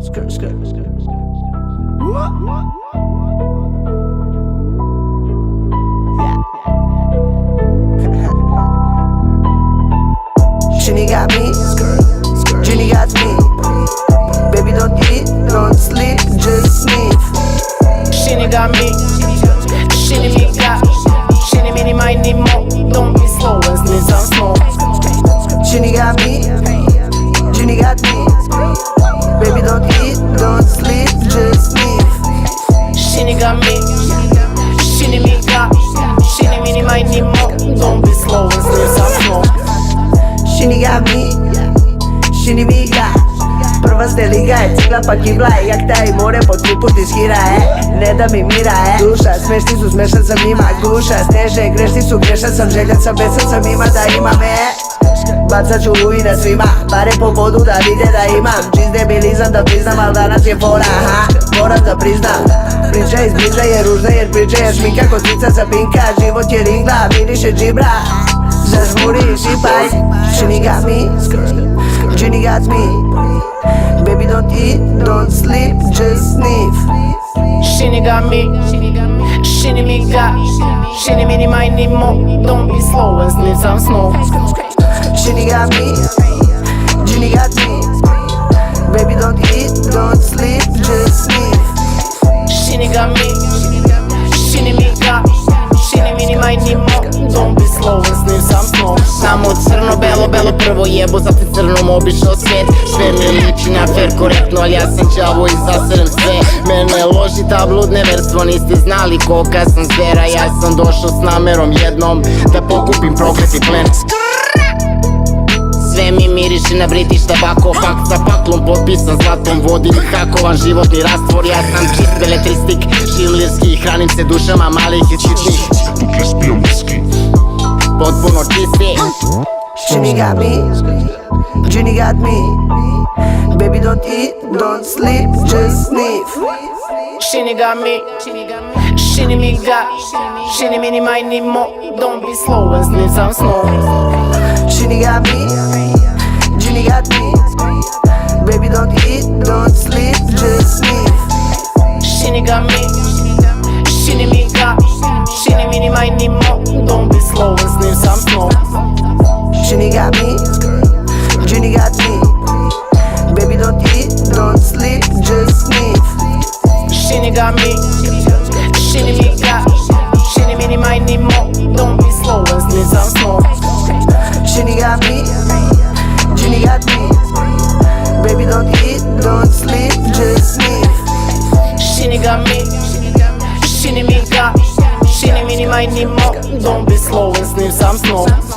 Skirt, skirt, skirt, skirt. Ginny got me, Ginny got me. Baby don't eat, don't sleep, just sniff. Ginny got me, Ginny me got. Ginny mini my more, don't be slow and sniff some smoke. Ginny got me, Ginny got me. Baby don't eat, don't sleep, just sniff. Ginny got me, Ginny me got. Ginny mini my more, don't be slow and sniff some smoke. Ginny got me, Ginny me got. Prva se liga je, cigla pa kibla je. Jahta i more po tri put ishira je. Ne da mi mira je. Duša, smešni su, smešan sam njima. Guša, sneže, grešni su, grešan sam. Željan sam, besan sam ima da ima me. Bacat ću luji na svima, bare po vodu da vide da imam. Čist debilizam da priznam, al danas je fora, aha, moram da priznam. Priča iz bliža je ružna jer priča je šminka kod cica sa pinka. Život je ringla, miriše džibra. Zažmuri i šipaj. Ginny got me, Ginny got me. Baby don't eat, don't sleep, just sniff. Ginny got me, Ginny me got. Ginny mini my more, don't be slow and sniff some smoke. Ginny got me, Ginny got me. Baby don't eat, don't sleep, just sniff. Ginny got me, Ginny me got. Ginny mini my more, don't be slow and sniff some smoke. Samo crno, belo, belo prvo jebo, zatim crnom obišao svijet. Sve mi liči na fair, korektno, ali ja sam đavo i zasrem sve. Mene loži ta bludne verstvo, niste znali kolika sam zvera. Ja sam došao s namerom jednom da pokupim prokleti plen. Sve mi miriše na British tabako, fakt sa paklom potpisan zlatom, vodim hakovan životni rastvor. Ja sam čist beletristik, šimlirski, hranim se dušama malih i sitnih. Potpuno čisti. Ginny got me, Ginny got me. Baby don't eat, don't sleep, just sniff. Ginny got me, Ginny me got. Ginny mini my more, don't be slow and sniff some smoke. Ginny got me, Ginny got me. Baby don't eat, don't sleep, just sniff. Ginny got me, Ginny me got. Ginny mini my more, don't be slow and sniff some smoke. Ginny got me, Ginny got me. Baby don't eat, don't sleep, just sniff. Ginny got me, Ginny me got. Ginny mini my more, don't be slow and sniff some smoke. Ginny got me, Ginny got me. Baby don't eat, don't sleep, just sniff. Ginny got me, Ginny me got. Ginny mini my more, don't be slow and sniff some smoke.